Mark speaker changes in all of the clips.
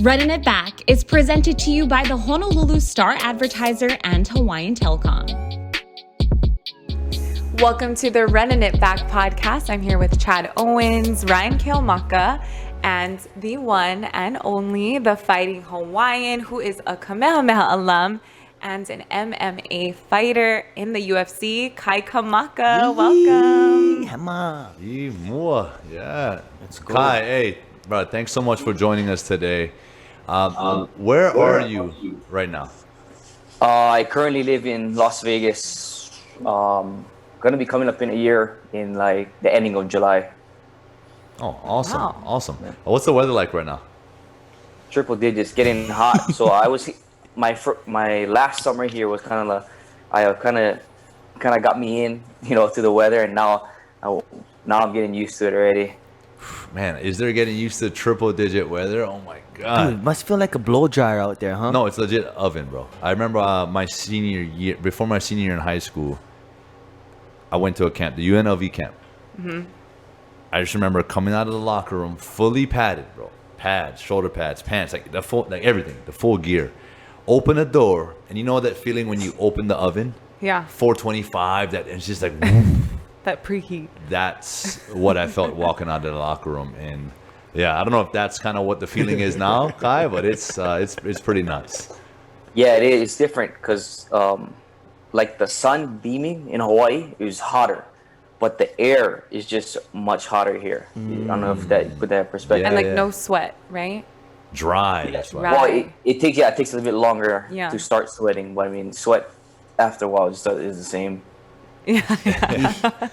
Speaker 1: Running It Back is presented to you by the Honolulu Star Advertiser and Hawaiian Telecom.
Speaker 2: Welcome to the Running It Back podcast. I'm here with Chad Owens, Ryan Kamaka, and the one and only, the Fighting Hawaiian, who is a Kamehameha alum and an MMA fighter in the UFC, Kamaka. Welcome.
Speaker 3: Yeah. Let's go. Kai, hey, bro, thanks so much for joining us today. Where are you right now?
Speaker 4: I currently live in Las Vegas. Gonna be coming up in a year in like the ending of July.
Speaker 3: Oh, awesome.
Speaker 2: Wow.
Speaker 3: Awesome. What's the weather like right now?
Speaker 4: Triple digits, getting hot. So I was my last summer here was kind of got me in, to the weather, and now I'm getting used to it already.
Speaker 3: Man, is there getting used to triple digit weather? Oh my god.
Speaker 5: Dude, must feel like a blow dryer out there, huh?
Speaker 3: No, it's legit oven, bro. I remember my senior year, before my senior year in high school, I went to a camp, the UNLV camp. Mm-hmm. I just remember coming out of the locker room fully padded, bro. Pads, shoulder pads, pants, like everything, the full gear. Open a door, and you know that feeling when you open the oven?
Speaker 2: Yeah.
Speaker 3: 425, that it's just like
Speaker 2: That preheat.
Speaker 3: That's what I felt walking out of the locker room. And yeah, I don't know if that's kind of what the feeling is now, Kai, but it's pretty nuts.
Speaker 4: Yeah, it is. It's different because like the sun beaming in Hawaii is hotter, but the air is just much hotter here. I don't know if that put that in perspective.
Speaker 2: And like no sweat, right?
Speaker 3: Dry. That's right.
Speaker 2: Right.
Speaker 4: Well, it takes a little bit longer
Speaker 2: Yeah.
Speaker 4: to start sweating, but I mean, sweat after a while is the same.
Speaker 2: Yeah.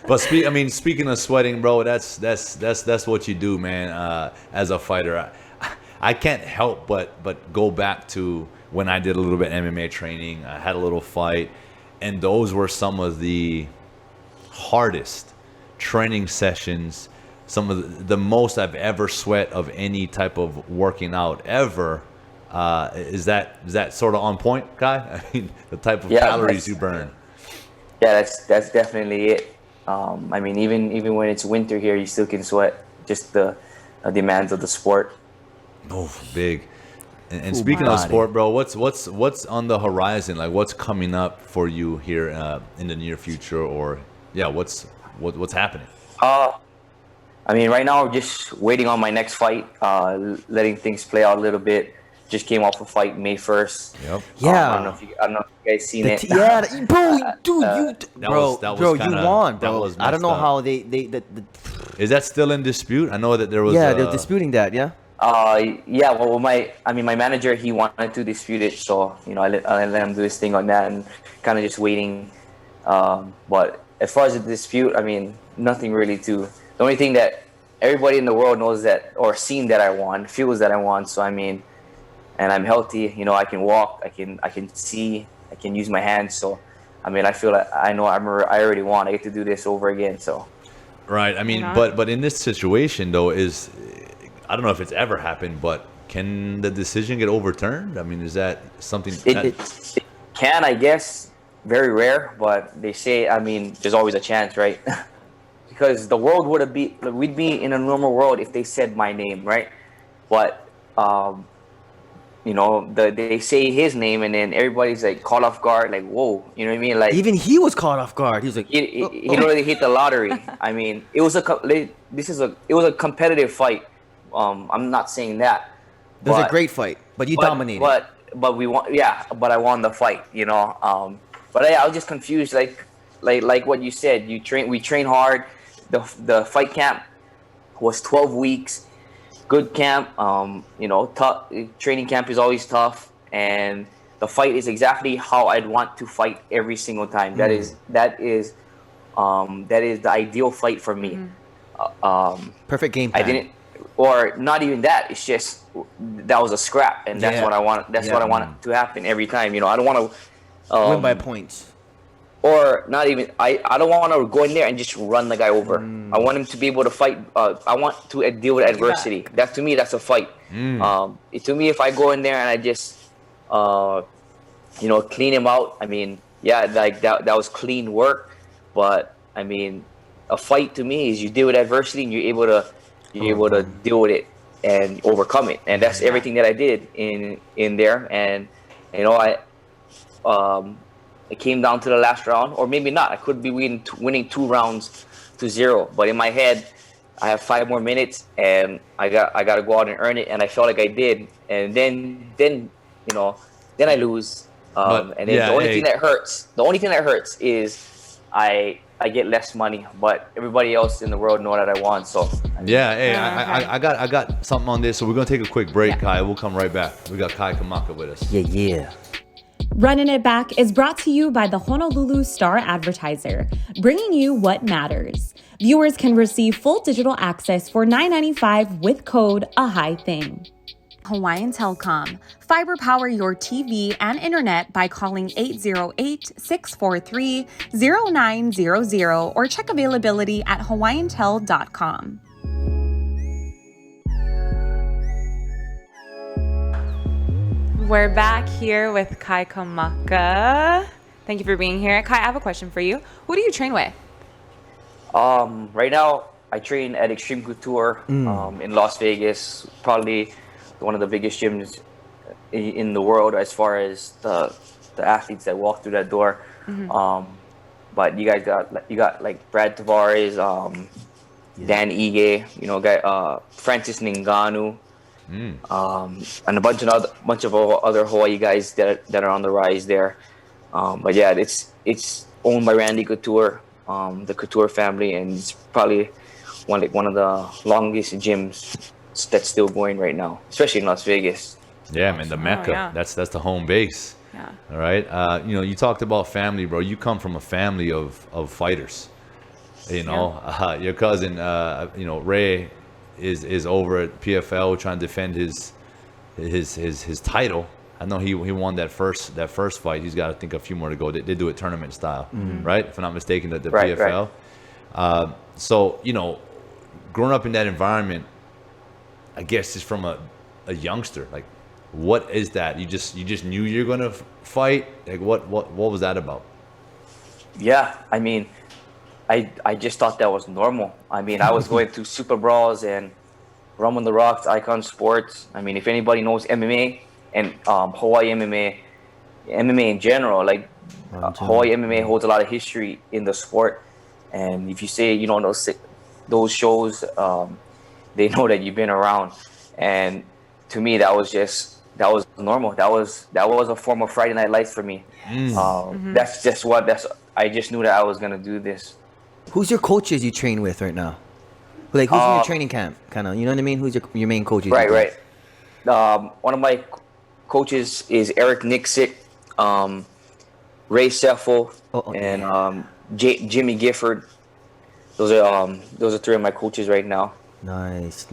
Speaker 3: But speaking of sweating, bro, that's what you do, man. As a fighter, I can't help but go back to when I did a little bit of MMA training. I had a little fight, and those were some of the hardest training sessions. Some of the most I've ever sweat of any type of working out ever. Is that sort of on point, Kai? I mean, the type of calories you burn.
Speaker 4: Yeah, that's definitely it. I mean, even when it's winter here, you still can sweat. Just the demands of the sport.
Speaker 3: Oh, big. And speaking of sport, bro, what's on the horizon? Like, what's coming up for you here in the near future? Or what's happening?
Speaker 4: I mean, right now we're just waiting on my next fight, letting things play out a little bit. Just came off a fight May 1st.
Speaker 3: Yep.
Speaker 4: I don't know if you guys seen it.
Speaker 5: Bro, you won, bro. I don't know how they
Speaker 3: Is that still in dispute? I know that there was.
Speaker 5: Yeah, they're disputing that. Yeah.
Speaker 4: Well, my manager, he wanted to dispute it, so I let him do his thing on that, and kind of just waiting. But as far as the dispute, I mean, nothing really to. The only thing that everybody in the world knows that, or seen that I won, feels that I won. So I mean, and I'm healthy. I can walk. I can see. I can use my hands. So, I mean, I feel like I know I already won. I get to do this over again. So.
Speaker 3: Right. I mean, but in this situation though, I don't know if it's ever happened, but can the decision get overturned? I mean, is that something?
Speaker 4: It can, I guess. Very rare, but they say. I mean, there's always a chance, right? Because the world we'd be in a normal world if they said my name, right? But they say his name, and then everybody's like caught off guard, like whoa, you know what I mean? Like
Speaker 5: even he was caught off guard. He was like,
Speaker 4: he literally hit the lottery. I mean, it was a competitive fight. I'm not saying that.
Speaker 5: It was a great fight, but you dominated.
Speaker 4: But we won. Yeah, but I won the fight. But I was just confused, like what you said. We train hard. The fight camp was 12 weeks. Good camp. Tough. Training camp is always tough, and the fight is exactly how I'd want to fight every single time. That is the ideal fight for me.
Speaker 5: Perfect game plan.
Speaker 4: Or not even that. It's just that was a scrap, and that's what I want. That's what I want to happen every time. I don't want to
Speaker 5: win by points.
Speaker 4: Or not even. I don't want to go in there and just run the guy over. I want him to be able to fight. I want to deal with adversity. That to me, that's a fight. To me, if I go in there and I just, clean him out. I mean, like that was clean work. But I mean, a fight to me is you deal with adversity and you're able to deal with it and overcome it. And that's everything that I did in there. And you know, it came down to the last round, or maybe not. I could be winning 2-0, but in my head, I have 5 more minutes, and I got to go out and earn it. And I felt like I did. And then you know, then I lose. And then the only thing that hurts is I get less money, but everybody else in the world know that I won. So
Speaker 3: I got something on this. So we're gonna take a quick break, Kai. We'll come right back. We got Kai Kamaka with us.
Speaker 5: Yeah.
Speaker 1: Running It Back is brought to you by the Honolulu Star Advertiser, bringing you what matters. Viewers can receive full digital access for $9.95 with code AHITHING. Hawaiian Telcom. Fiber power your TV and internet by calling 808-643-0900 or check availability at hawaiiantel.com.
Speaker 2: We're back here with Kai Kamaka. Thank you for being here. Kai, I have a question for you. Who do you train with?
Speaker 4: Right now, I train at Extreme Couture in Las Vegas, probably one of the biggest gyms in the world as far as the athletes that walk through that door. But you got like Brad Tavares, Dan Ige, you know, Francis Ngannou, and a bunch of other Hawaii guys that are on the rise there. But yeah, it's owned by Randy Couture, the Couture family, and it's probably one of the longest gyms that's still going right now, especially in Las Vegas.
Speaker 3: Yeah, man, the Mecca. That's the home base.
Speaker 2: Yeah.
Speaker 3: All right. You know, you talked about family, bro. You come from a family of fighters. You know, your cousin, you know, Ray is over at PFL trying to defend his title. I know he won that first fight. He's got, I think, a few more to go. They do it tournament style, right? If I'm not mistaken, the PFL. Right. So, you know, growing up in that environment, I guess just from a youngster, like, what is that? You just knew you're gonna fight? Like, what was that about?
Speaker 4: Yeah, I mean, I just thought that was normal. I mean, I was going through Super Brawls and Rum on the Rocks, Icon Sports. I mean, if anybody knows MMA and Hawaii MMA in general, like Hawaii MMA holds a lot of history in the sport. And if you say you don't know those shows, they know that you've been around. And to me, that was normal. That was a form of Friday Night Lights for me. That's just I just knew that I was gonna do this.
Speaker 5: Who's your coaches you train with right now? Like, who's in your training camp? Kind of, you know what I mean? Who's your main coaches?
Speaker 4: Right. One of my coaches is Eric Nixick, Ray Seffel, and Jimmy Gifford. Those are 3 of my coaches right now.
Speaker 5: Nice.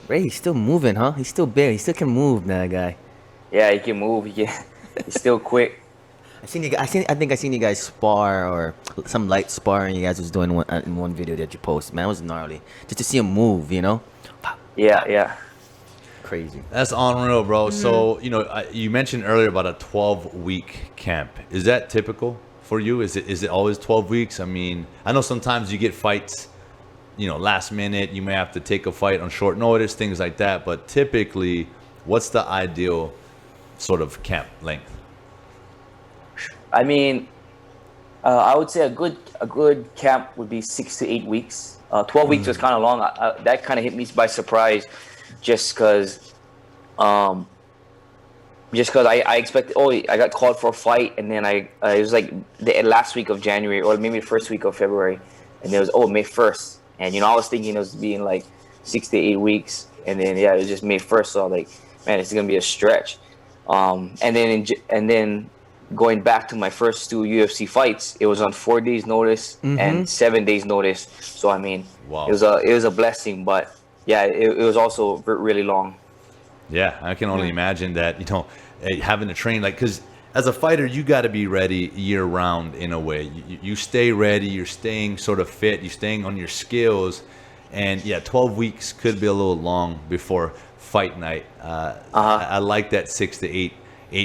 Speaker 5: Ray, he's still moving, huh? He's still big. He still can move, that guy.
Speaker 4: Yeah, he can move. He's still quick.
Speaker 5: I think I seen you guys spar, or some light sparring you guys was doing in one video that you posted. Man, it was gnarly. Just to see him move, you know?
Speaker 4: Yeah.
Speaker 5: Crazy.
Speaker 3: That's unreal, bro. So, you know, you mentioned earlier about a 12-week camp. Is that typical for you? Is it always 12 weeks? I mean, I know sometimes you get fights, you know, last minute. You may have to take a fight on short notice, things like that. But typically, what's the ideal sort of camp length?
Speaker 4: I mean, I would say a good camp would be 6 to 8 weeks. 12 weeks was kind of long. That kind of hit me by surprise, just because I expected. I got called for a fight, and then it was like the last week of January, or maybe the first week of February, and it was May 1st, and you know, I was thinking it was being like 6 to 8 weeks, and then it was just May 1st. So I was like, man, it's gonna be a stretch. And then going back to my first 2 UFC fights, it was on 4 days notice and 7 days notice. So I mean,
Speaker 3: wow.
Speaker 4: It was a blessing, but yeah, it was also really long.
Speaker 3: Yeah, I can only imagine that, you know, having to train, like, because as a fighter, you got to be ready year round in a way. You stay ready, you're staying sort of fit, you're staying on your skills, and yeah, 12 weeks could be a little long before fight night. I like that 6 to 8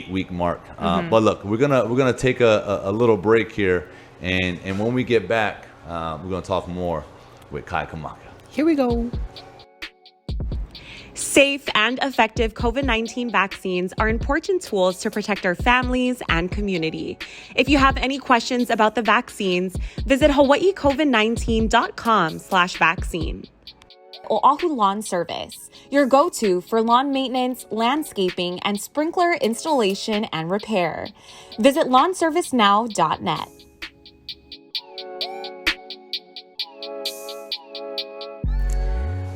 Speaker 3: week mark. But look, we're gonna take a little break here, and when we get back, we're gonna talk more with Kai Kamaka.
Speaker 5: Here we go.
Speaker 1: Safe and effective COVID-19 vaccines are important tools to protect our families and community. If you have any questions about the vaccines, visit hawaiicovid19.com/vaccine. Oahu Lawn Service, your go-to for lawn maintenance, landscaping, and sprinkler installation and repair. Visit lawnservicenow.net.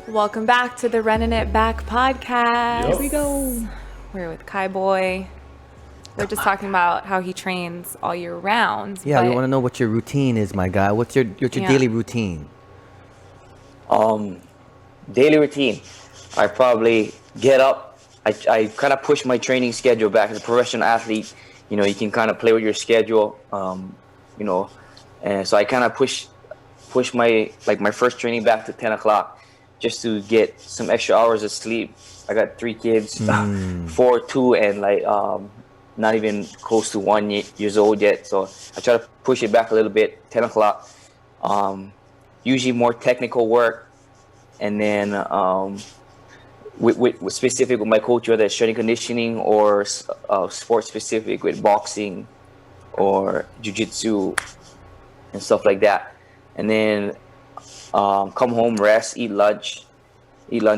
Speaker 2: Welcome back to the Running It Back podcast.
Speaker 3: Here
Speaker 1: we go.
Speaker 2: We're with Kai Boy. We're just talking about how he trains all year round.
Speaker 5: Yeah, we want to know what your routine is, my guy. What's your daily routine?
Speaker 4: Daily routine. I probably get up. I kind of push my training schedule back. As a professional athlete, you can kind of play with your schedule, and so I kind of push my first training back to 10 o'clock just to get some extra hours of sleep. I got 3 kids, 4, 2, and not even close to 1 years old yet. So I try to push it back a little bit, 10 o'clock. Usually more technical work. And then with specific with my coach, whether it's strength and conditioning or sports specific with boxing or jiu-jitsu and stuff like that. And then come home, rest, eat lunch,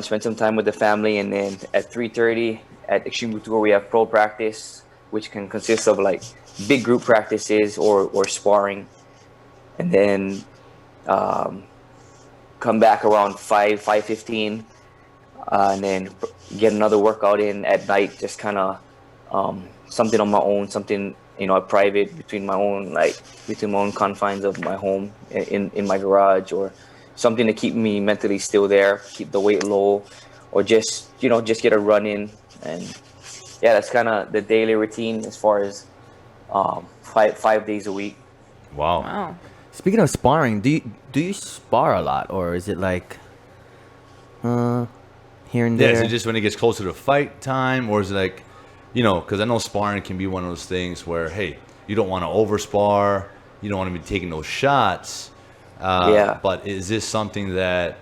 Speaker 4: spend some time with the family. And then at 3:30 at Extreme Couture, we have pro practice, which can consist of big group practices or sparring. And then come back around 5:15, and then get another workout in at night, just kind of something on my own, something private between my own confines of my home in my garage, or something to keep me mentally still there, keep the weight low, or just get a run in. And yeah, that's kind of the daily routine as far as 5 days a week.
Speaker 3: Wow.
Speaker 5: Speaking of sparring, do you spar a lot, or is it here and there?
Speaker 3: Yeah, is it just when it gets closer to fight time, or is it because I know sparring can be one of those things where, hey, you don't want to overspar, you don't want to be taking those shots.
Speaker 4: Yeah.
Speaker 3: But is this something that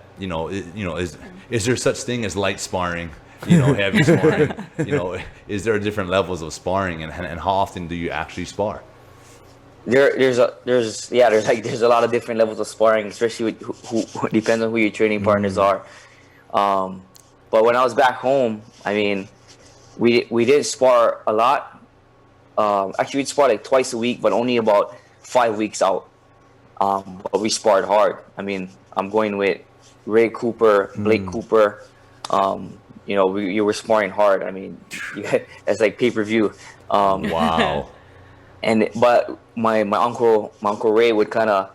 Speaker 3: is there such thing as light sparring, heavy sparring? Is there different levels of sparring, and how often do you actually spar?
Speaker 4: There's a lot of different levels of sparring, especially with who depends on who your training partners are. But when I was back home, we did spar a lot. Actually, we'd spar twice a week, but only about 5 weeks out. But we sparred hard. I'm going with Ray Cooper, Blake Cooper. We were sparring hard. That's like pay-per-view.
Speaker 3: Wow.
Speaker 4: But my uncle Ray would kind of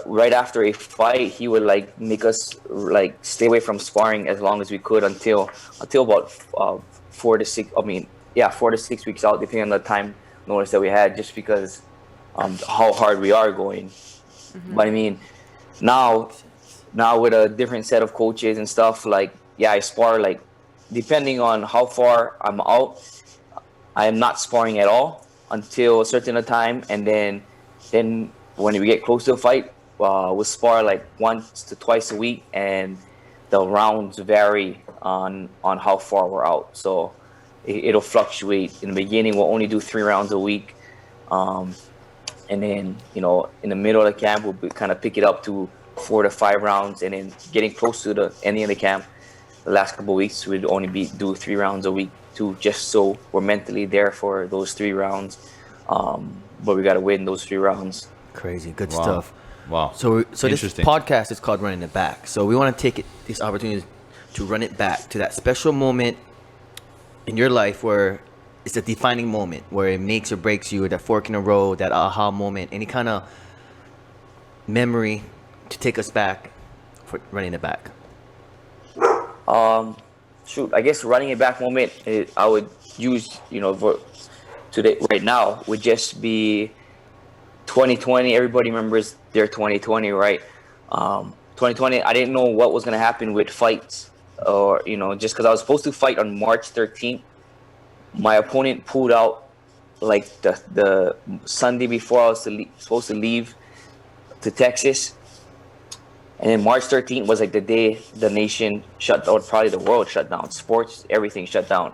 Speaker 4: right after a fight, he would make us stay away from sparring as long as we could until about 4 to 6 weeks out, depending on the time notice that we had, just because how hard we are going. But now with a different set of coaches and stuff, I spar depending on how far I'm out. I am not sparring at all until a certain time, and then when we get close to a fight, we'll spar once to twice a week, and the rounds vary on how far we're out. So it'll fluctuate. In the beginning, we'll only do 3 rounds a week, and then in the middle of the camp, we'll kind of pick it up to 4 to 5 rounds, and then getting close to the ending of the camp, the last couple of weeks, we'd only do 3 rounds a week, just so we're mentally there for those 3 rounds. But we got to win those 3 rounds.
Speaker 5: Crazy, good stuff.
Speaker 3: Wow.
Speaker 5: So this podcast is called Running It Back. So we want to take this opportunity to run it back to that special moment in your life where it's a defining moment, where it makes or breaks you, that fork in the road, that aha moment, any kind of memory to take us back for running it back.
Speaker 4: I guess running it back moment I would use, for today right now would just be 2020. Everybody remembers their 2020, right? 2020, I didn't know what was going to happen with fights, or just because I was supposed to fight on March 13th. My opponent pulled out the Sunday before I was supposed to leave to Texas. And then March 13th was like the day the nation shut down, probably the world shut down, sports, everything shut down.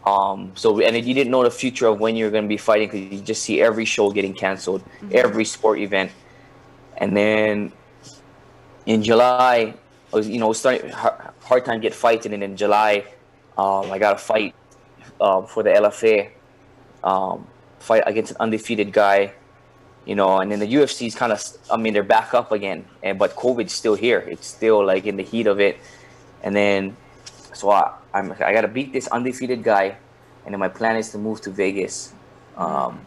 Speaker 4: And you didn't know the future of when you're going to be fighting because you just see every show getting canceled, every sport event. And then in July, I was, starting hard time get fighting. And in July, I got a fight for the LFA, fight against an undefeated guy. And then the UFC is kind of, they're back up again, but COVID's still here. It's still like in the heat of it. And then, so I got to beat this undefeated guy. And then my plan is to move to Vegas, to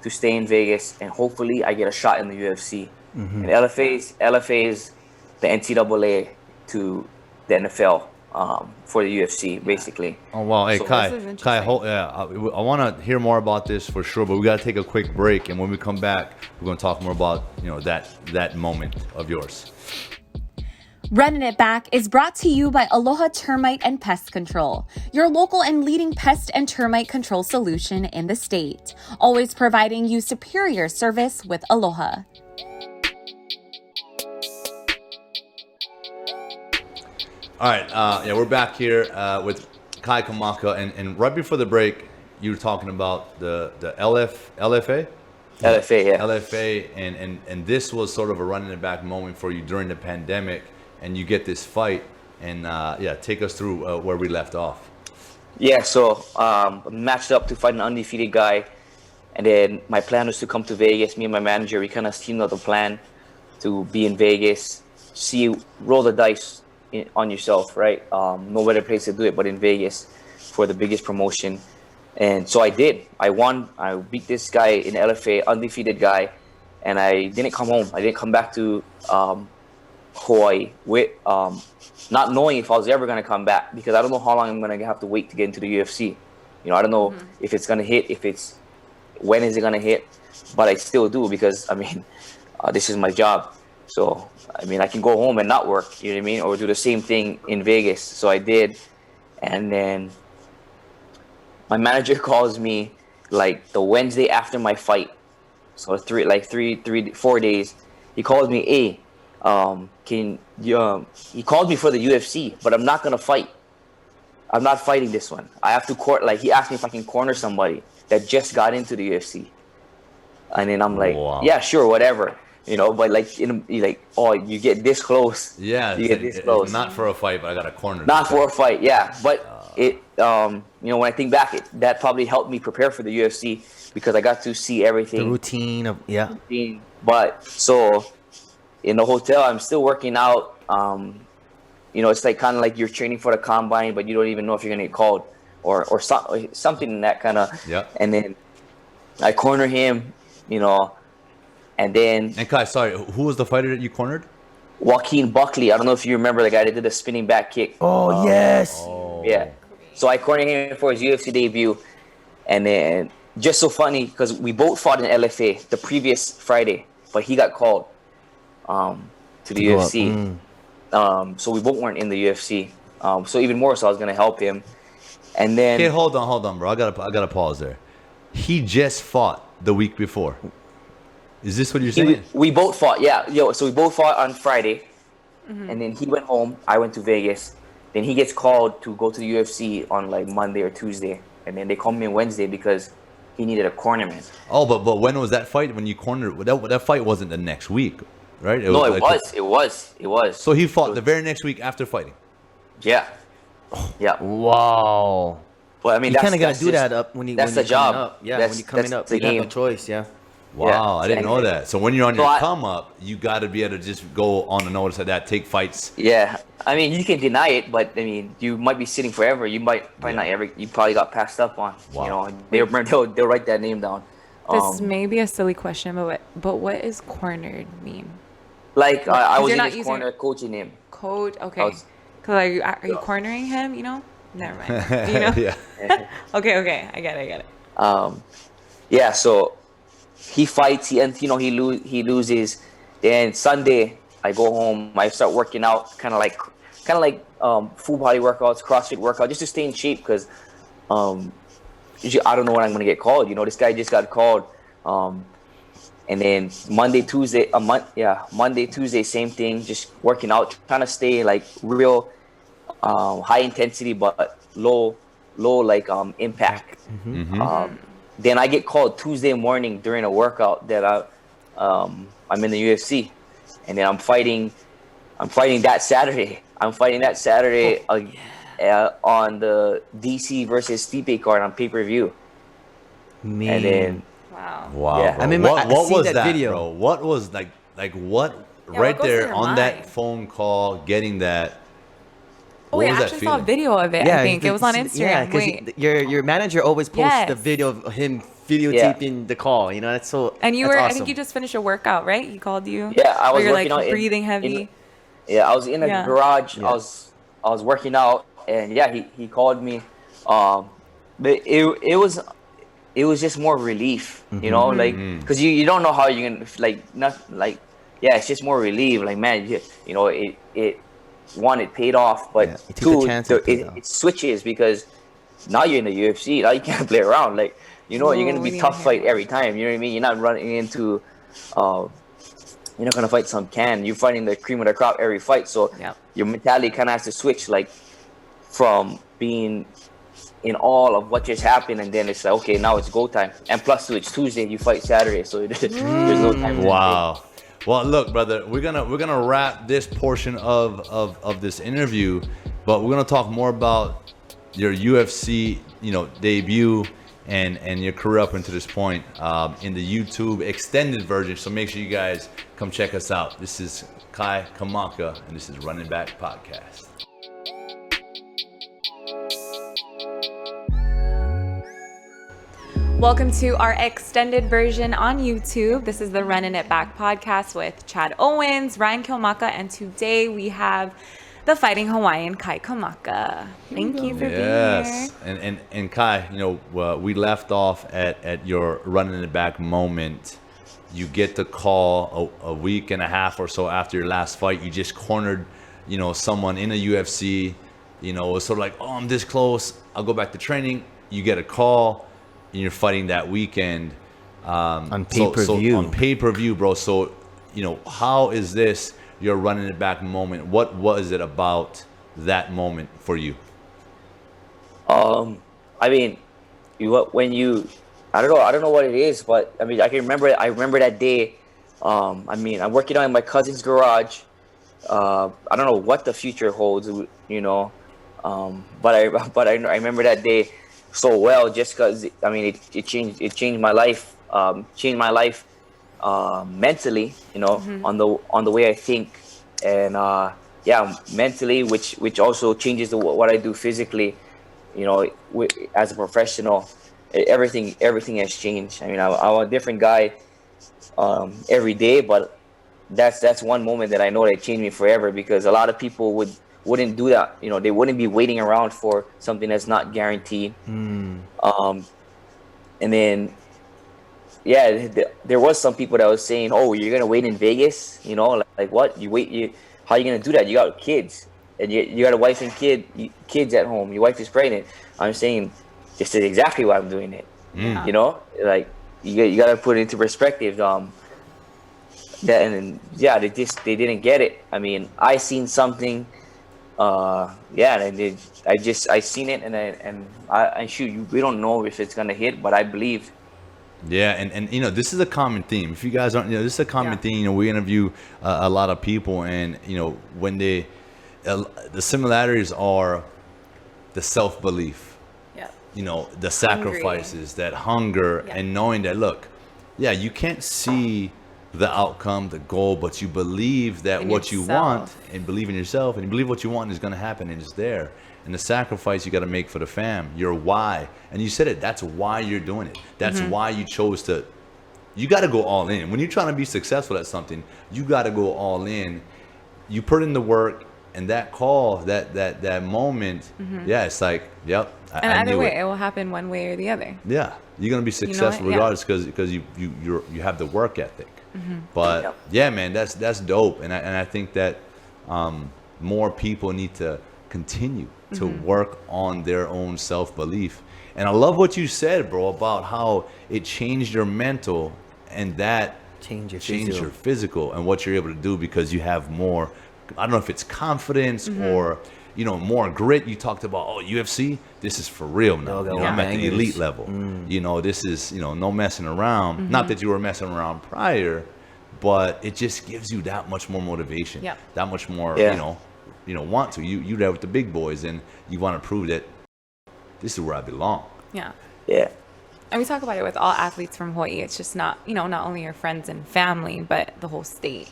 Speaker 4: stay in Vegas. And hopefully I get a shot in the UFC. And LFA is the NCAA to the NFL. For the UFC, basically.
Speaker 3: Oh wow! Hey,
Speaker 2: So
Speaker 3: Kai,
Speaker 2: this is
Speaker 3: Kai,
Speaker 2: interesting.
Speaker 3: I want to hear more about this for sure, but we got to take a quick break, and when we come back, we're going to talk more about that moment of yours.
Speaker 1: Running It Back is brought to you by Aloha Termite and Pest Control, your local and leading pest and termite control solution in the state. Always providing you superior service with Aloha.
Speaker 3: All right, we're back here with Kai Kamaka, and right before the break, you were talking about the LFA,
Speaker 4: LFA, yeah.
Speaker 3: LFA, and this was sort of a running it back moment for you during the pandemic, and you get this fight, and take us through where we left off.
Speaker 4: Yeah, so matched up to fight an undefeated guy, and then my plan was to come to Vegas. Me and my manager, we kind of teamed up the plan to be in Vegas, roll the dice on yourself, right? No better place to do it but in Vegas for the biggest promotion. And so I did. I won. I beat this guy in LFA, undefeated guy, and I didn't come home. I didn't come back to Hawaii with not knowing if I was ever going to come back, because I don't know how long I'm going to have to wait to get into the UFC. I don't know if it's going to hit, when is it going to hit, but I still do, because this is my job. So I can go home and not work, you know what I mean, or do the same thing in Vegas. So I did, and then my manager calls me like the Wednesday after my fight. So 4 days. He called me, hey, he called me for the UFC, but I'm not gonna fight. I'm not fighting this one. I have to he asked me if I can corner somebody that just got into the UFC. And then I'm like,
Speaker 3: Wow.
Speaker 4: Yeah, sure, whatever. But you get this close.
Speaker 3: Yeah,
Speaker 4: you get this close.
Speaker 3: Not for a fight, but I got a corner.
Speaker 4: Not for a fight, yeah. But when I think back, that probably helped me prepare for the UFC, because I got to see everything.
Speaker 5: The routine of
Speaker 4: But so in the hotel, I'm still working out. It's like kind of like you're training for the combine, but you don't even know if you're gonna get called or something in that kind of.
Speaker 3: Yeah.
Speaker 4: And then I corner him, and then.
Speaker 3: And Kai, sorry, who was the fighter that you cornered?
Speaker 4: Joaquin Buckley. I don't know if you remember the guy that did the spinning back kick.
Speaker 5: Oh, yes.
Speaker 4: Yeah. So I cornered him for his UFC debut. And then, just so funny, because we both fought in LFA the previous Friday, but he got called to the UFC. So we both weren't in the UFC. So even more so, I was going to help him. And then...
Speaker 3: Okay, hold on, bro. I gotta pause there. He just fought the week before. Is this what you're saying?
Speaker 4: We both fought, yeah. So we both fought on Friday, and then he went home. I went to Vegas. Then he gets called to go to the UFC on like Monday or Tuesday, and then they called me on Wednesday because he needed a cornerman.
Speaker 3: Oh, but when was that fight? When you cornered? That fight wasn't the next week, right?
Speaker 4: It was.
Speaker 3: So he fought the very next week after fighting.
Speaker 4: Yeah. Yeah.
Speaker 5: Wow.
Speaker 4: But
Speaker 5: You kind of got to do that up when
Speaker 4: that's
Speaker 5: you're
Speaker 4: the job.
Speaker 5: coming up. Yeah,
Speaker 4: That's-
Speaker 5: when you're coming
Speaker 4: that's
Speaker 5: up,
Speaker 4: the
Speaker 5: you got no
Speaker 4: game.
Speaker 5: choice, yeah.
Speaker 3: Wow,
Speaker 4: Yeah,
Speaker 3: I didn't know
Speaker 4: exactly.
Speaker 3: that. So when you're on your
Speaker 4: So
Speaker 3: come up, you got to be able to just go on the notice of that, take fights.
Speaker 4: Yeah. You can deny it, but you might be sitting forever. You might probably not ever. You probably got passed up on.
Speaker 3: Wow.
Speaker 4: They'll write that name down.
Speaker 2: This may be a silly question, but what is cornered mean?
Speaker 4: Like I was
Speaker 2: you're
Speaker 4: in
Speaker 2: not
Speaker 4: his
Speaker 2: using-
Speaker 4: corner coaching him.
Speaker 2: Code? Okay.
Speaker 4: was-
Speaker 2: Because are you cornering him? Never mind.
Speaker 3: Yeah.
Speaker 2: Okay. I get it.
Speaker 4: Yeah. So he fights. He loses. Then Sunday I go home. I start working out, kind of like full body workouts, CrossFit workout, just to stay in shape, because I don't know when I'm gonna get called. This guy just got called. And then Monday, Tuesday, same thing. Just working out, trying to stay like real high intensity, but low like impact. Then I get called Tuesday morning during a workout that I'm in the UFC, and then I'm fighting that Saturday. On the DC versus Stipe card on pay-per-view.
Speaker 5: Man.
Speaker 4: And then
Speaker 3: Wow.
Speaker 4: Yeah.
Speaker 3: Bro.
Speaker 5: I mean,
Speaker 3: what
Speaker 5: I
Speaker 3: was
Speaker 5: seen that
Speaker 3: that
Speaker 5: video.
Speaker 3: bro? What was what
Speaker 2: what
Speaker 3: right
Speaker 2: goes through
Speaker 3: there
Speaker 2: your
Speaker 3: on
Speaker 2: mind?
Speaker 3: that phone call, getting that?
Speaker 2: Oh,
Speaker 3: What
Speaker 2: wait, I
Speaker 3: was that
Speaker 2: actually saw a
Speaker 3: feeling?
Speaker 2: video of it. I think it was on
Speaker 5: Yeah,
Speaker 2: Instagram. Wait,
Speaker 5: your manager always posts
Speaker 2: Yes.
Speaker 5: the video of him videotaping the call. You know, that's so.
Speaker 2: and you
Speaker 5: that's
Speaker 2: were.
Speaker 5: awesome.
Speaker 2: I think you just finished a workout, right? He called you.
Speaker 4: Yeah, I was
Speaker 2: Where you're
Speaker 4: working
Speaker 2: like
Speaker 4: out
Speaker 2: breathing heavy.
Speaker 4: I was in the
Speaker 2: Yeah.
Speaker 4: garage.
Speaker 5: Yeah.
Speaker 4: I was working out, and yeah, he called me. But it was just more relief, you know, like because you don't know how you're gonna it's just more relief. Like, man, you know, it one, it paid off, but
Speaker 5: Yeah, you took the
Speaker 4: two,
Speaker 5: chance it paid off.
Speaker 4: it switches because now you're in the UFC. Now you can't play around. Like, you know, you're
Speaker 2: Ooh,
Speaker 4: gonna
Speaker 2: we
Speaker 4: be
Speaker 2: need
Speaker 4: tough
Speaker 2: to
Speaker 4: fight
Speaker 2: hear
Speaker 4: every time. You know what I mean? You're not running into, you're not gonna fight some can. You're fighting the cream of the crop every fight. So
Speaker 2: Yep.
Speaker 4: your mentality kind of has to switch, like from being in all of what just happened, and then it's like, okay, now it's go time. And plus, it's Tuesday. You fight Saturday, so there's no time. to
Speaker 3: Wow. Well, look, brother, we're gonna wrap this portion of this interview, but we're gonna talk more about your UFC, debut and your career up until this point in the YouTube extended version. So make sure you guys come check us out. This is Kai Kamaka, and this is Running Back Podcast.
Speaker 2: Welcome to our extended version on YouTube. This is the Running It Back podcast with Chad Owens, Ryan Kilmaka, and today we have the Fighting Hawaiian Kai Kamaka. Thank you for being
Speaker 3: Yes,
Speaker 2: here.
Speaker 3: and Kai, we left off at your Running It Back moment. You get the call a week and a half or so after your last fight. You just cornered, someone in the UFC. It's sort of like, oh, I'm this close. I'll go back to training. You get a call. And you're fighting that weekend
Speaker 5: On pay-per-view.
Speaker 3: on pay-per-view, bro. So, how is this your Running It Back moment? What was it about that moment for you?
Speaker 4: I mean, I don't know what it is, but I mean, I can remember it. I remember that day. I'm working out in my cousin's garage. I don't know what the future holds, but I remember that day so well, just because it changed my life, mentally, on the way I think, and mentally, which also changes what I do physically, as a professional. Everything has changed. I mean, I'm a different guy every day, but that's one moment that I know that changed me forever, because a lot of people wouldn't do that. They wouldn't be waiting around for something that's not guaranteed. And then there was some people that was saying, oh, you're gonna wait in Vegas, like what? How are you gonna do that? You got kids, and you got a wife and kids at home. Your wife is pregnant. I'm saying this is exactly why I'm doing it. Like you gotta put it into perspective. They didn't get it. I mean, I seen something. I seen it, and we don't know if it's gonna hit, but I believe.
Speaker 3: Yeah, and this is a common theme. If you guys aren't, this is a common theme. We interview a lot of people, and when the similarities are the self-belief, the sacrifices, that hunger, and knowing that, look, you can't see the outcome, the goal, but you believe that what you want, and believe in yourself, and you believe what you want is going to happen, and it's there. And the sacrifice you got to make for the fam, your why. And you said it, that's why you're doing it. That's why you chose to. You got to go all in. When you're trying to be successful at something, you got to go all in. You put in the work, and that call, that moment, it's like, yep,
Speaker 2: And
Speaker 3: I
Speaker 2: either
Speaker 3: knew
Speaker 2: way,
Speaker 3: it.
Speaker 2: it will happen one way or the other.
Speaker 3: Yeah, you're gonna be successful regardless, because you have the work ethic. But man, that's dope, and I think that more people need to continue to work on their own self-belief. And I love what you said, bro, about how it changed your mental, and that
Speaker 5: change your
Speaker 3: physical and what you're able to do, because you have more, I don't know if it's confidence or, you know, more grit. You talked about, UFC, this is for real now. You know, I'm at the elite level. You know, this is, you know, no messing around. Not that you were messing around prior, but it just gives you that much more motivation, that much more, you know, want to. You're there with the big boys, and you want to prove that this is where I belong.
Speaker 2: Yeah.
Speaker 4: Yeah.
Speaker 2: And we talk about it with all athletes from Hawaii. It's just not, you know, not only your friends and family, but the whole state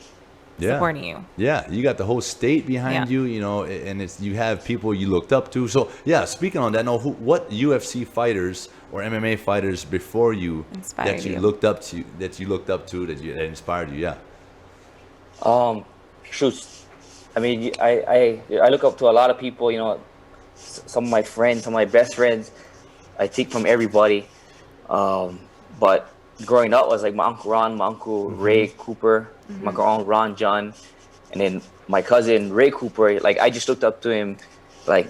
Speaker 2: supporting you.
Speaker 3: Yeah, you got the whole state behind you, you know, and it's, you have people you looked up to. So yeah, speaking on that, what UFC fighters or MMA fighters before you that looked up to, that inspired you?
Speaker 4: Shoot, I mean, I look up to a lot of people. You know, some of my friends, some of my best friends. I take from everybody. But growing up was like my Uncle Ron, my Uncle Ray Cooper, my Uncle Ron John, and then my cousin Ray Cooper. Like, I just looked up to him, like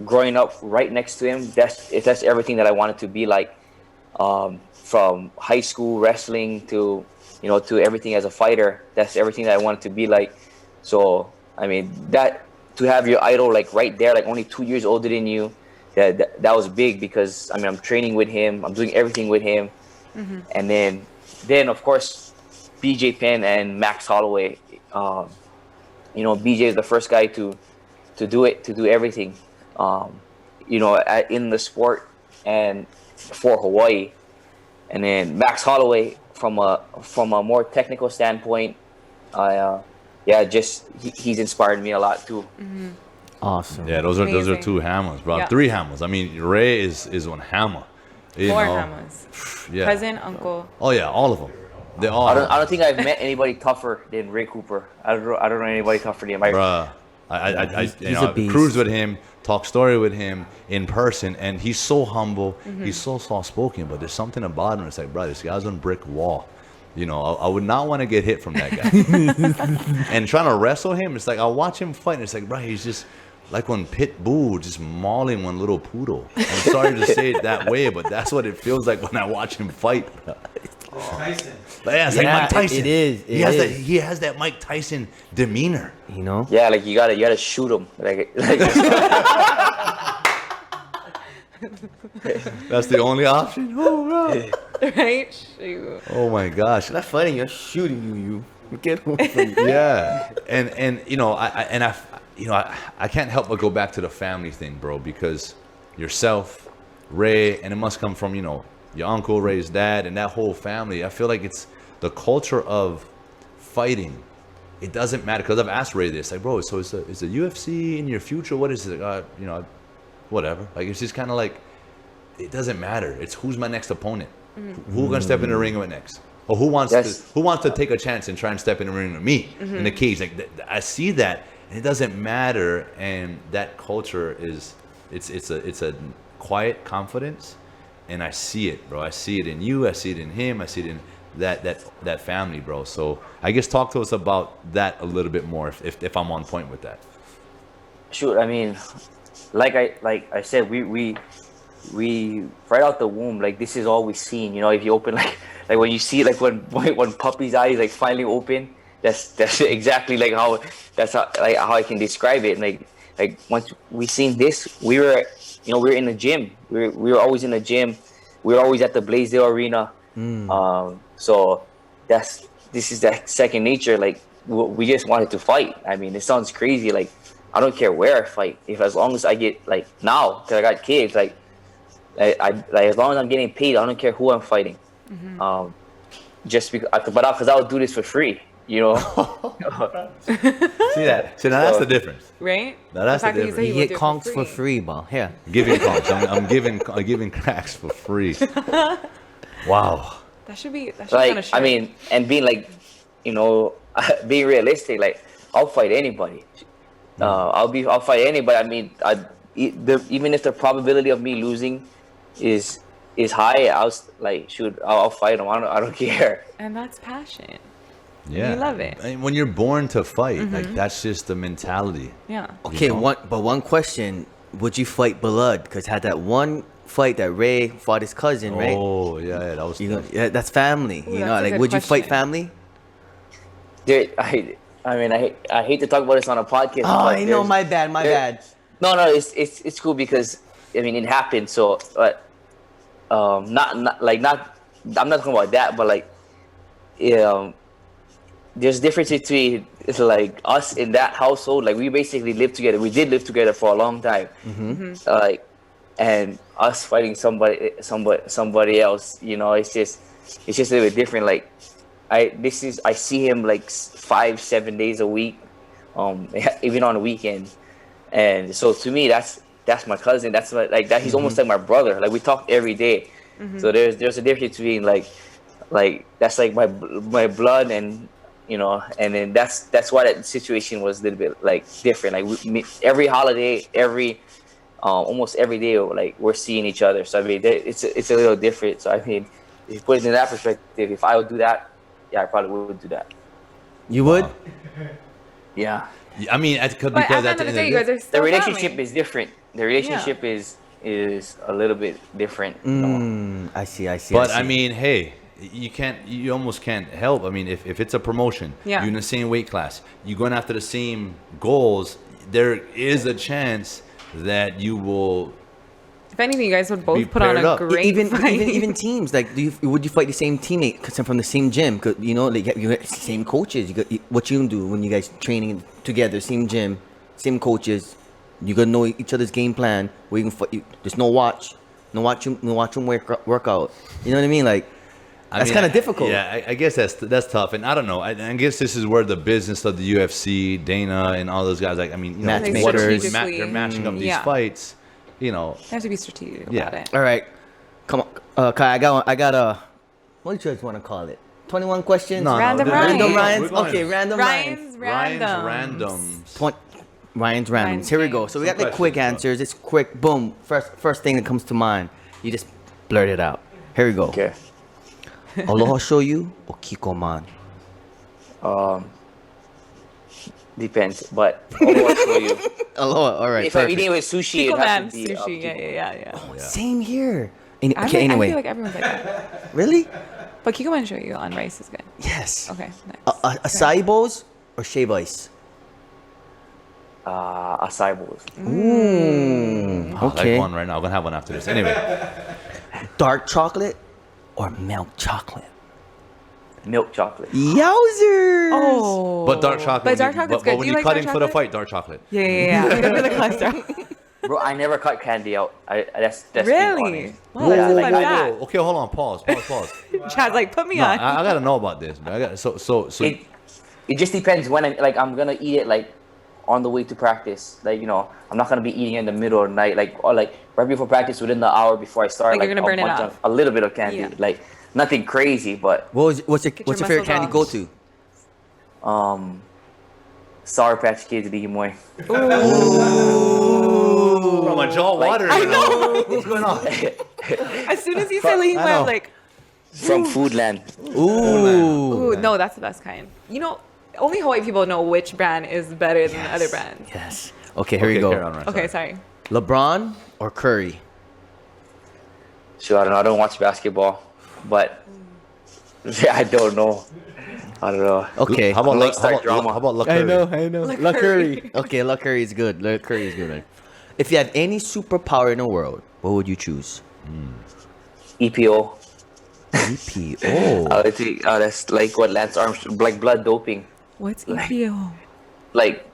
Speaker 4: growing up right next to him. That's everything that I wanted to be like, from high school wrestling to, you know, to everything as a fighter. That's everything that I wanted to be like. So I mean, that to have your idol like right there, like only 2 years older than you. That was big, because I mean, I'm training with him, I'm doing everything with him, and then of course BJ Penn and Max Holloway. You know, BJ is the first guy to do everything, you know, in the sport and for Hawaii, and then Max Holloway from a more technical standpoint. He's inspired me a lot too.
Speaker 5: Awesome.
Speaker 3: Yeah, those are two hammers, bro. 3 hammers. I mean, Ray is one hammer.
Speaker 2: 4 hammers. Yeah. Cousin, uncle.
Speaker 3: Oh yeah, all of them. They all.
Speaker 4: I don't think I've met anybody tougher than Ray Cooper. I don't know anybody tougher than him.
Speaker 3: Bruh, I cruise with him, talk story with him in person, and he's so humble. He's so soft spoken, but there's something about him. It's like, bro, this guy's on brick wall. You know, I would not want to get hit from that guy. And trying to wrestle him, it's like, I'll watch him fight, and it's like, bro, he's just like when Pitbull just mauling one little poodle. I'm sorry to say it that way, but that's what it feels like when I watch him fight.
Speaker 6: Tyson.
Speaker 3: Yeah, it's like Mike Tyson.
Speaker 5: It is.
Speaker 3: He has that Mike Tyson demeanor.
Speaker 5: You know?
Speaker 4: Yeah, like you gotta shoot him. Like
Speaker 3: That's the only option. Oh, right.
Speaker 2: Right? Shoot.
Speaker 3: Oh my gosh.
Speaker 5: Not fighting, you're shooting you. Get away from you.
Speaker 3: Yeah. And you know, I can't help but go back to the family thing, bro, because yourself, Ray, and it must come from, you know, your uncle, Ray's dad, and that whole family. I feel like it's the culture of fighting. It doesn't matter, because I've asked Ray this, like, bro, so is the UFC in your future? What is it? You know, whatever. Like, it's just kind of like, it doesn't matter. It's who's my next opponent. Who's gonna step in the ring with next? Or who wants to take a chance and try and step in the ring with me in the cage? Like, I see that, and it doesn't matter. And that culture is, it's a quiet confidence, and I see it, bro. I see it in you. I see it in him. I see it in that family, bro. So I guess talk to us about that a little bit more, if I'm on point with that.
Speaker 4: Shoot, I mean, like I said, we right out the womb, like, this is all we've seen. You know, if you open like when you see, like, when puppy's eyes like finally open, that's exactly like how I can describe it. Like once we seen this, we were in the gym. We were always in the gym. We were always at the Blaisdell Arena. So this is that second nature. Like, we just wanted to fight. I mean, it sounds crazy. Like, I don't care where I fight, as long as I get, like, now, because I got kids, like as long as I'm getting paid, I don't care who I'm fighting. Just because I would do this for free, you know.
Speaker 3: See that? So now that's the difference,
Speaker 2: right?
Speaker 3: Now that's the difference.
Speaker 5: You get conks for free, bro. Here,
Speaker 3: giving conks. I'm giving cracks for free. Wow.
Speaker 2: That should be
Speaker 4: like, I mean, and being like, you know, being realistic. Like, I'll fight anybody. I'll fight anybody. I mean, even if the probability of me losing is high, I'll fight them. I don't care.
Speaker 2: And that's passion.
Speaker 3: Yeah,
Speaker 2: you love it.
Speaker 3: And when you're born to fight, like, that's just the mentality.
Speaker 2: Yeah.
Speaker 5: Okay,
Speaker 3: you know?
Speaker 5: one question: would you fight blood? Because had that one fight that Ray fought his cousin, right?
Speaker 3: Oh, yeah, that was.
Speaker 5: Yeah, that's family.
Speaker 2: Ooh,
Speaker 5: You
Speaker 2: that's
Speaker 5: know,
Speaker 2: a
Speaker 5: like,
Speaker 2: good
Speaker 5: would you fight
Speaker 2: question.
Speaker 5: family?
Speaker 4: Dude, I hate to talk about this on a podcast.
Speaker 5: Oh,
Speaker 4: but
Speaker 5: I know.
Speaker 4: there's-
Speaker 5: My bad.
Speaker 4: No, it's cool because I mean it happened. So, but not like not. I'm not talking about that, but like, there's a difference between it's like us in that household. Like we basically lived together. We did live together for a long time. Like, and us fighting somebody else. You know, it's just a little bit different. Like, I see him like 5-7 days a week, even on the weekend. And so to me, that's my cousin. That's like that. He's almost like my brother. Like we talk every day. So there's a difference between like that's like my blood, and you know, and then that's why that situation was a little bit like different. Like every holiday, almost every day, like we're seeing each other. So I mean, it's a little different. So I mean, if you put it in that perspective, if I would do that, yeah, I probably would do that.
Speaker 5: You would?
Speaker 4: Yeah.
Speaker 3: I mean,
Speaker 2: But at the end of the day, you guys are
Speaker 4: The
Speaker 2: still
Speaker 4: relationship
Speaker 2: family.
Speaker 4: is different. The relationship is a little bit different. You know?
Speaker 5: I see.
Speaker 3: But I mean, hey, you almost can't help. I mean, if it's a promotion,
Speaker 2: Yeah.
Speaker 3: you're in the same weight class, you're going after the same goals, there is a chance that you will.
Speaker 2: If anything, you guys would both
Speaker 3: Be
Speaker 2: put on
Speaker 3: paired
Speaker 2: a
Speaker 3: up.
Speaker 2: great
Speaker 5: even
Speaker 2: fight.
Speaker 5: even teams, like, would you fight the same teammate because I'm from the same gym? 'Cause, you know, like you got same coaches. What you do when you guys training together, same gym, same coaches. You gotta know each other's game plan. Where you can fight. There's no watch them work out. You know what I mean? Like, that's kind of difficult.
Speaker 3: Yeah, I guess that's tough, and I don't know. I guess this is where the business of the UFC, Dana, and all those guys, like, I mean, you know,
Speaker 5: Matchmakers.
Speaker 3: what
Speaker 2: Strategically.
Speaker 3: they're matching up these
Speaker 2: Yeah.
Speaker 3: fights. You know,
Speaker 2: You have to be strategic
Speaker 3: Yeah.
Speaker 2: about it.
Speaker 5: All right, come on, Kai. I got a. What do you guys want to call it? 21 questions.
Speaker 2: Random
Speaker 5: Random
Speaker 2: Ryan.
Speaker 5: Ryans. Okay, random Ryans.
Speaker 2: Ryan's random.
Speaker 3: randoms.
Speaker 5: Ryan's randoms.
Speaker 2: Ryan's
Speaker 5: Here we go. So we got the quick answers. It's quick. Boom. First thing that comes to mind. You just blurt it out. Here we go.
Speaker 4: Okay.
Speaker 5: Aloha shoyu or kikoman?
Speaker 4: Depends, but I'll show you.
Speaker 5: Aloha. All right.
Speaker 4: If I'm
Speaker 5: Perfect.
Speaker 4: eating with sushi, it
Speaker 2: Kiko
Speaker 4: has
Speaker 2: man
Speaker 4: to be
Speaker 2: sushi. Yeah.
Speaker 5: Same here.
Speaker 2: I
Speaker 5: Okay.
Speaker 2: I
Speaker 5: Anyway.
Speaker 2: feel like everyone's like that.
Speaker 5: Really?
Speaker 2: But Kiko man shoyu on rice is good.
Speaker 5: Yes.
Speaker 2: Okay, nice.
Speaker 5: Acai bowls or shave ice?
Speaker 4: Acai bowls.
Speaker 5: Ooh.
Speaker 3: I
Speaker 5: Okay.
Speaker 3: like one right now. I'm gonna have one after this. Anyway,
Speaker 5: Dark chocolate or milk chocolate?
Speaker 4: Milk chocolate.
Speaker 5: Yowzers.
Speaker 2: Oh.
Speaker 3: but dark chocolate.
Speaker 2: But dark
Speaker 3: when
Speaker 2: chocolate's
Speaker 3: but
Speaker 2: good.
Speaker 3: when
Speaker 2: Do
Speaker 3: you
Speaker 2: you like
Speaker 3: cut
Speaker 2: dark
Speaker 3: in for the
Speaker 2: chocolate?
Speaker 3: fight, dark chocolate.
Speaker 2: Yeah. Good for the cholesterol.
Speaker 4: Bro, I never cut candy out. That's being
Speaker 2: Really?
Speaker 4: honest.
Speaker 2: Wow, that's
Speaker 4: Yeah,
Speaker 2: a
Speaker 4: like,
Speaker 2: fun
Speaker 4: I
Speaker 2: fact.
Speaker 3: Okay, hold on. Pause.
Speaker 2: Chad's like, put me
Speaker 3: No,
Speaker 2: on.
Speaker 3: I gotta know about this. Man. I got so.
Speaker 4: It just depends when I'm gonna eat it like on the way to practice. Like, you know, I'm not gonna be eating in the middle of the night, like, or like right before practice, within the hour before I start.
Speaker 2: Like, you're gonna
Speaker 4: I'll
Speaker 2: burn it
Speaker 4: munch
Speaker 2: off.
Speaker 4: on a little bit of candy,
Speaker 2: Yeah.
Speaker 4: like nothing crazy, but
Speaker 5: What's your
Speaker 2: your
Speaker 5: favorite candy
Speaker 2: muscles
Speaker 5: go
Speaker 2: off.
Speaker 5: to?
Speaker 4: Sour Patch Kids, Biggie Moy.
Speaker 3: Bro, my jaw watered.
Speaker 2: I know.
Speaker 3: What's going on?
Speaker 2: As soon as he said Lehigh, I'm like,
Speaker 4: From Foodland.
Speaker 5: Ooh.
Speaker 2: ooh, no, that's the best kind. You know, only Hawaii people know which brand is better than the other brands.
Speaker 5: Yes. Okay, here we
Speaker 3: Okay,
Speaker 5: go.
Speaker 3: carry on, Ryan,
Speaker 2: Okay,
Speaker 3: sorry.
Speaker 2: sorry.
Speaker 5: LeBron or Curry?
Speaker 4: Sure, I don't know. I don't watch basketball, but I don't know. I don't know.
Speaker 5: Okay.
Speaker 3: How about
Speaker 4: Like start drama.
Speaker 3: how about Luck Curry?
Speaker 5: I know. La Curry. Okay, La Curry is good. La Curry is good. If you had any superpower in the world, what would you choose?
Speaker 4: EPO.
Speaker 5: EPO.
Speaker 4: I think that's like what Lance Armstrong, like blood doping,
Speaker 2: What's EPO?
Speaker 4: like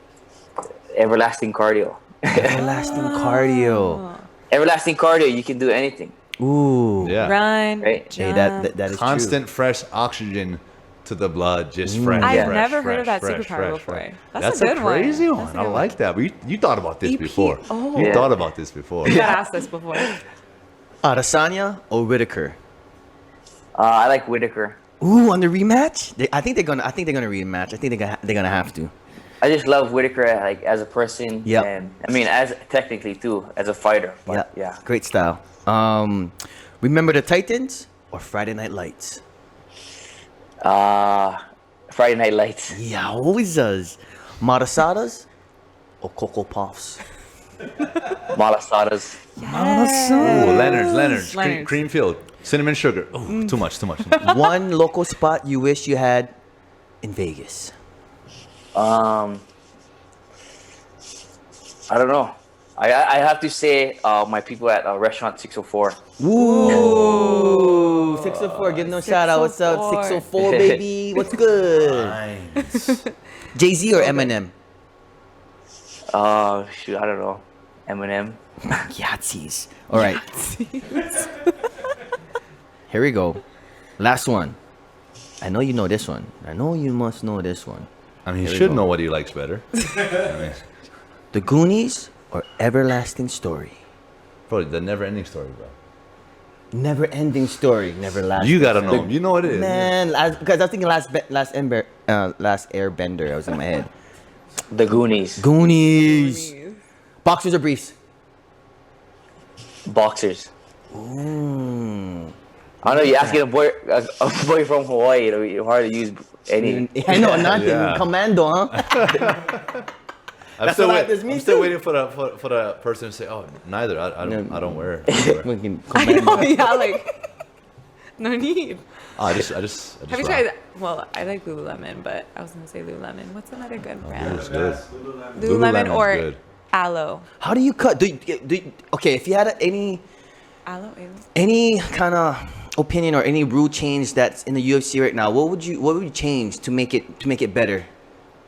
Speaker 4: everlasting cardio.
Speaker 5: Everlasting cardio.
Speaker 4: Everlasting cardio, you can do anything.
Speaker 5: Ooh.
Speaker 3: Yeah.
Speaker 2: Run,
Speaker 4: Right.
Speaker 5: Hey,
Speaker 2: jump.
Speaker 5: that is
Speaker 3: Constant fresh oxygen to the blood, just fresh.
Speaker 2: I've
Speaker 3: fresh,
Speaker 2: never
Speaker 3: fresh,
Speaker 2: heard of that
Speaker 3: fresh,
Speaker 2: superpower
Speaker 3: fresh,
Speaker 2: before.
Speaker 3: fresh.
Speaker 2: That's a good one.
Speaker 3: crazy one.
Speaker 2: That's a
Speaker 3: I
Speaker 2: good
Speaker 3: like
Speaker 2: one.
Speaker 3: that. But you thought about this
Speaker 2: EP
Speaker 3: before.
Speaker 2: oh.
Speaker 3: You
Speaker 4: Yeah.
Speaker 3: thought about this before.
Speaker 2: You got asked this before.
Speaker 5: Adesanya or Whitaker?
Speaker 4: I like Whitaker.
Speaker 5: Ooh, on the rematch? I think they're gonna rematch. I think they're gonna have to.
Speaker 4: I just love Whitaker, like as a person.
Speaker 5: Yep.
Speaker 4: And I mean, as technically too, as a fighter. But yeah.
Speaker 5: Great style. Remember the Titans or Friday Night Lights?
Speaker 4: Friday Night Lights.
Speaker 5: Yowzas. Matasadas or Cocoa Puffs?
Speaker 4: Malasadas.
Speaker 3: Ooh, Leonard's,
Speaker 2: Leonard's.
Speaker 3: cream filled, cinnamon sugar. Oh, too much.
Speaker 5: One local spot you wish you had in Vegas.
Speaker 4: I don't know. I have to say my people at restaurant 604.
Speaker 5: Ooh, 604. Give them a shout out. What's up, 604, baby? What's good?
Speaker 3: Nice.
Speaker 5: Jay-Z or Eminem?
Speaker 4: Shoot, I don't know. Eminem.
Speaker 5: Yahtzees. All right. Here we go. Last one. I know you know this one. I know you must know this one.
Speaker 3: I mean, he
Speaker 5: Here we
Speaker 3: should
Speaker 5: go.
Speaker 3: know what he likes better. I mean,
Speaker 5: The Goonies or Everlasting Story?
Speaker 3: bro, the never-ending story, bro.
Speaker 5: Never-ending story. Never-lasting.
Speaker 3: You gotta know him. You know what it is.
Speaker 5: Man, because I was thinking last Airbender. I was in my head.
Speaker 4: The Goonies.
Speaker 5: Goonies. Boxers or briefs?
Speaker 4: Boxers.
Speaker 5: Ooh.
Speaker 4: I don't know. You're asking a boy from Hawaii. It'll be hard to use any.
Speaker 5: I know nothing.
Speaker 3: Yeah.
Speaker 5: Commando, huh?
Speaker 3: I'm
Speaker 5: That's
Speaker 3: still,
Speaker 5: what happens to me
Speaker 3: I'm still
Speaker 5: too.
Speaker 3: waiting for the person to say, "Oh, neither. I don't wear."
Speaker 5: Fucking
Speaker 2: I
Speaker 5: commando.
Speaker 2: know, yeah, like no need.
Speaker 3: I just
Speaker 2: Have you
Speaker 3: rock.
Speaker 2: tried? Well, I like Lululemon, but I was gonna say Lululemon. What's another good brand?
Speaker 3: It's good.
Speaker 2: Lululemon
Speaker 3: Lululemon's
Speaker 2: or
Speaker 3: good.
Speaker 2: Aloe?
Speaker 5: How do you cut? Okay, if you had
Speaker 2: Aloe.
Speaker 5: any kind of opinion or any rule change that's in the UFC right now, what would you change to make it better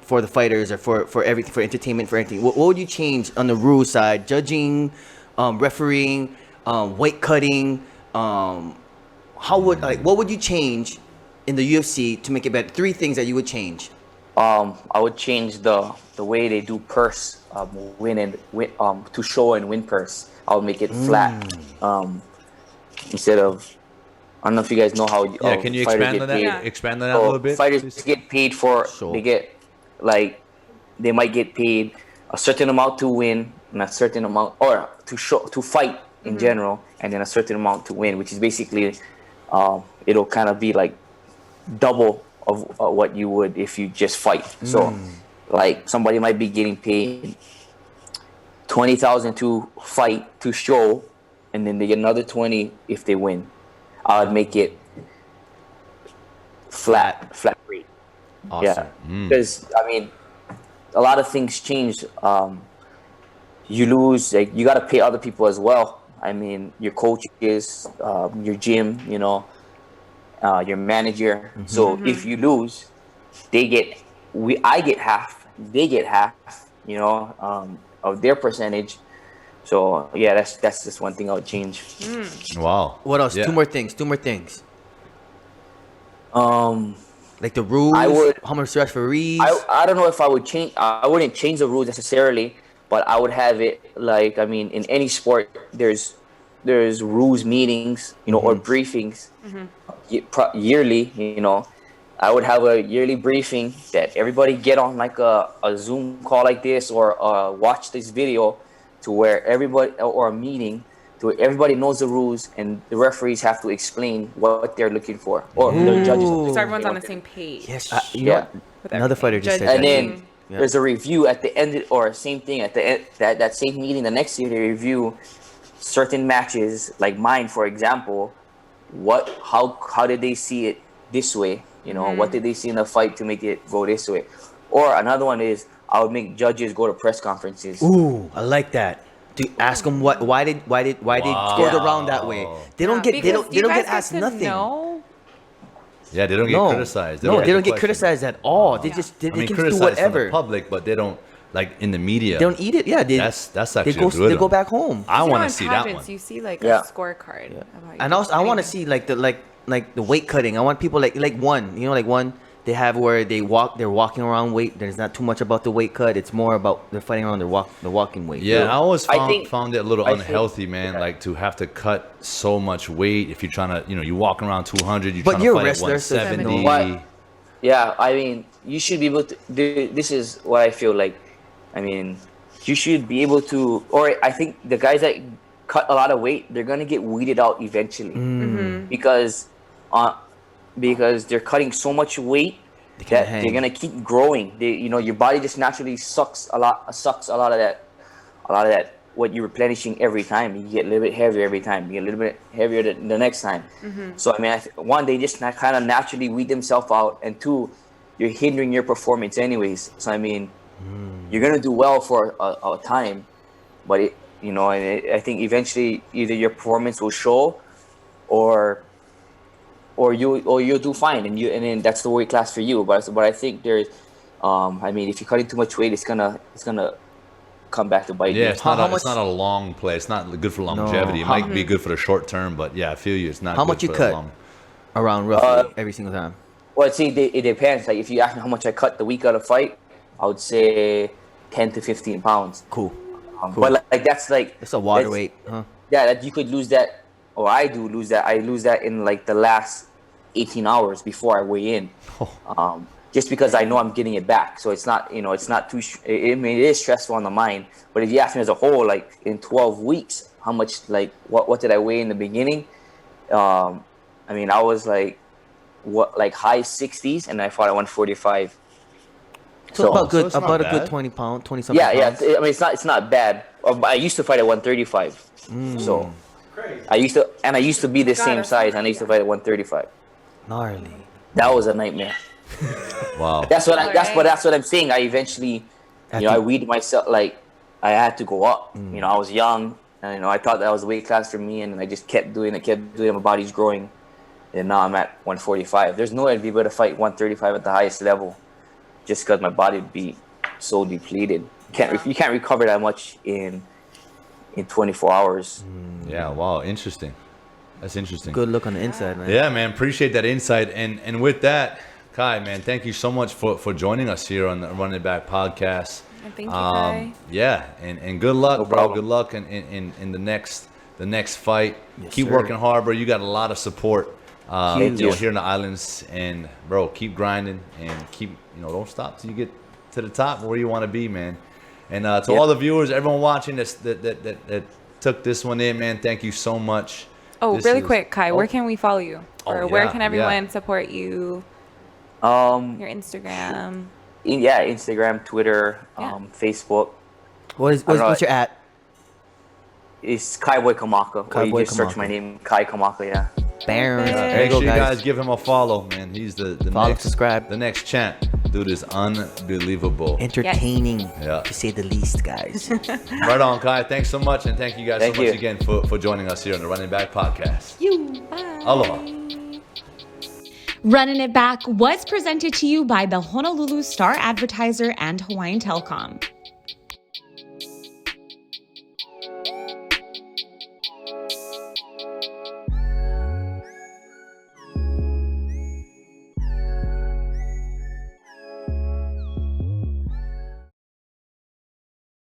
Speaker 5: for the fighters or for everything, for entertainment, for anything? What would you change on the rule side? Judging, refereeing, weight cutting. What would you change in the UFC to make it better? 3 things that you would change.
Speaker 4: I would change the way they do purse, win to show and win purse. I would make it flat, instead of. I don't know if you guys know how.
Speaker 3: Yeah, can you
Speaker 4: fighters
Speaker 3: expand
Speaker 4: get
Speaker 3: on that?
Speaker 4: paid.
Speaker 2: Yeah.
Speaker 3: Expand on that a little bit.
Speaker 4: Fighters
Speaker 3: please?
Speaker 4: get paid for.
Speaker 5: Sure.
Speaker 4: They get they might get paid a certain amount to win and a certain amount, or to fight in general, and then a certain amount to win, which is basically it'll kind of be like double of what you would if you just fight. So like somebody might be getting paid 20,000 to fight to show, and then they get another 20 if they win. I would make it flat rate.
Speaker 3: Awesome.
Speaker 4: Yeah, because I mean, a lot of things change. You lose, like you got to pay other people as well. I mean, your coaches, your gym, your manager. So if you lose, I get half, they get half, of their percentage. So yeah, that's just one thing I would change.
Speaker 3: Wow.
Speaker 5: What else?
Speaker 3: Yeah.
Speaker 5: 2 more things. Like the rules.
Speaker 4: I would-
Speaker 5: How much referees?
Speaker 4: I don't know if I would change. I wouldn't change the rules necessarily, but I would have it like, I mean, in any sport, there's rules meetings, or briefings yearly. I would have a yearly briefing that everybody get on like a Zoom call like this, or watch this video, to where everybody, or a meeting to where everybody knows the rules, and the referees have to explain what they're looking for, or the judges. have to
Speaker 2: So everyone's
Speaker 4: explain
Speaker 2: on
Speaker 4: what
Speaker 2: the same page.
Speaker 5: Yes.
Speaker 4: Yeah.
Speaker 2: with
Speaker 5: Another
Speaker 2: everything.
Speaker 5: fighter just said
Speaker 2: Judging.
Speaker 5: that.
Speaker 4: And then
Speaker 5: Yeah.
Speaker 4: there's a review at the end, or same thing at the end, that same meeting the next year, they review certain matches, like mine, for example. How did they see it this way? What did they see in the fight to make it go this way? Or another one is, I would make judges go to press conferences.
Speaker 5: Ooh, I like that. To ask them why they scored the round that way. They don't get
Speaker 2: Because
Speaker 5: they
Speaker 2: you
Speaker 5: don't
Speaker 2: guys
Speaker 5: get asked
Speaker 2: to
Speaker 5: nothing.
Speaker 2: know?
Speaker 3: Yeah, they don't get
Speaker 5: No.
Speaker 3: criticized.
Speaker 5: No, they don't get
Speaker 3: questioned.
Speaker 5: criticized at all. They
Speaker 2: Yeah.
Speaker 5: just they
Speaker 3: I mean,
Speaker 5: can just do
Speaker 3: criticized from
Speaker 5: whatever.
Speaker 3: the public, but they don't, like in the media.
Speaker 5: They don't eat it. Yeah,
Speaker 3: That's actually
Speaker 5: they go
Speaker 3: a good
Speaker 5: they go
Speaker 3: one.
Speaker 5: back home.
Speaker 3: I
Speaker 2: You know,
Speaker 3: want
Speaker 2: in
Speaker 3: to see that
Speaker 2: pageants,
Speaker 3: one.
Speaker 2: You see like
Speaker 4: Yeah.
Speaker 2: a scorecard. About
Speaker 5: And
Speaker 2: you.
Speaker 5: also, I want to see like the weight cutting. I want people like one. Like one they have where they're walking around weight. There's not too much about the weight cut. It's more about they're fighting around the walking weight.
Speaker 3: Yeah, I always
Speaker 4: I think-
Speaker 3: found it a little
Speaker 4: I think-
Speaker 3: unhealthy, man.
Speaker 4: yeah.
Speaker 3: Like to have to cut so much weight if you're trying to, you walking around 200. You're
Speaker 5: But
Speaker 3: trying
Speaker 5: you're
Speaker 3: to
Speaker 5: a
Speaker 3: fight
Speaker 5: wrestler,
Speaker 3: at
Speaker 5: so it's
Speaker 3: 170.
Speaker 4: What? Yeah, I mean, you should be able to. This is what I feel like. I mean, you should be able to. Or I think the guys that cut a lot of weight, they're gonna get weeded out eventually, because they're cutting so much weight
Speaker 5: can't
Speaker 4: that
Speaker 5: hang.
Speaker 4: they're gonna keep growing. Your body just naturally sucks a lot of that what you're replenishing every time. You get a little bit heavier every time. You get a little bit heavier the next time. So I mean, one, they just kind of naturally weed themselves out, and two, you're hindering your performance anyways. So I mean, you're gonna do well for a time, but I think eventually either your performance will show, or you'll do fine, and then that's the weight class for you. But I think there's, I mean, if you're cutting too much weight, it's gonna come back to bite you.
Speaker 3: Yeah, it's not a long play. It's not good for longevity. It might be good for the short term, but yeah, I feel you. It's not.
Speaker 5: How
Speaker 3: good
Speaker 5: much you
Speaker 3: for
Speaker 5: cut
Speaker 3: long.
Speaker 5: around roughly every single time?
Speaker 4: Well, see, it depends. Like if you ask me how much I cut the week of the fight, I would say 10 to 15 pounds.
Speaker 5: Cool.
Speaker 4: But like that's like
Speaker 5: It's a water weight, huh?
Speaker 4: Yeah, that you could lose that, or I do lose that. I lose that in like the last 18 hours before I weigh in. Just because I know I'm getting it back. So it's not, it's not too, I mean, it is stressful on the mind. But if you ask me as a whole, like in 12 weeks, how much, like, what did I weigh in the beginning? I mean, I was like, high 60s, and I fought at 145.
Speaker 5: So about
Speaker 3: it's not
Speaker 5: a
Speaker 3: bad.
Speaker 5: good 20 something
Speaker 4: Yeah.
Speaker 5: pounds.
Speaker 4: I mean, it's not bad. I used to fight at 135. So
Speaker 6: Crazy.
Speaker 4: I used to be the same size, and I used to fight at 135.
Speaker 5: Gnarly.
Speaker 4: That was a nightmare.
Speaker 3: Wow.
Speaker 4: That's what I'm saying. I eventually, I weeded myself. Like I had to go up. I was young, and I thought that was the weight class for me, and I just kept doing it. My body's growing, and now I'm at 145. There's no way I'd be able to fight 135 at the highest level, just because my body would be so depleted. You can't recover that much in 24 hours.
Speaker 3: Yeah. Wow. Interesting. That's interesting.
Speaker 5: Good look on the inside, man.
Speaker 3: Yeah, man. Appreciate that insight. And with that, Kai, man, thank you so much for joining us here on the Run It Back podcast.
Speaker 2: And thank you, Kai.
Speaker 3: Yeah, and good luck,
Speaker 4: No
Speaker 3: bro.
Speaker 4: problem.
Speaker 3: Good luck in the next fight.
Speaker 5: Yes,
Speaker 3: Keep
Speaker 5: sir.
Speaker 3: working hard, bro. You got a lot of support
Speaker 5: Huge.
Speaker 3: here in the islands, and bro, keep grinding and keep don't stop till you get to the top where you want to be, man. And to all the viewers, everyone watching that took this one in, man, thank you so much.
Speaker 2: Oh,
Speaker 3: This
Speaker 2: really
Speaker 3: is-
Speaker 2: quick, Kai, where can we follow you? Or where
Speaker 3: yeah,
Speaker 2: can everyone support you? Your Instagram.
Speaker 4: Instagram, Twitter,
Speaker 2: Yeah.
Speaker 4: Facebook.
Speaker 5: What's your at?
Speaker 4: It's Kaiboy Kamaka. Or
Speaker 5: Kaiboy
Speaker 4: you just search
Speaker 5: Kamaka.
Speaker 4: my name, Kai Kamaka. Yeah.
Speaker 5: Bam.
Speaker 2: Perfect.
Speaker 5: There you
Speaker 3: Make
Speaker 5: go,
Speaker 3: sure you
Speaker 5: guys.
Speaker 3: guys give him a follow, man. He's the
Speaker 5: Follow,
Speaker 3: next
Speaker 5: subscribe.
Speaker 3: the next champ. Dude is unbelievable.
Speaker 5: Entertaining,
Speaker 3: Yeah.
Speaker 5: to say the least, guys.
Speaker 3: Right on, Kai. Thanks so much, and thank you guys
Speaker 4: Thank
Speaker 3: so much
Speaker 4: you.
Speaker 3: again for joining us here on the Running Back podcast.
Speaker 2: Bye.
Speaker 3: Aloha.
Speaker 1: Running It Back was presented to you by the Honolulu Star Advertiser and Hawaiian Telecom.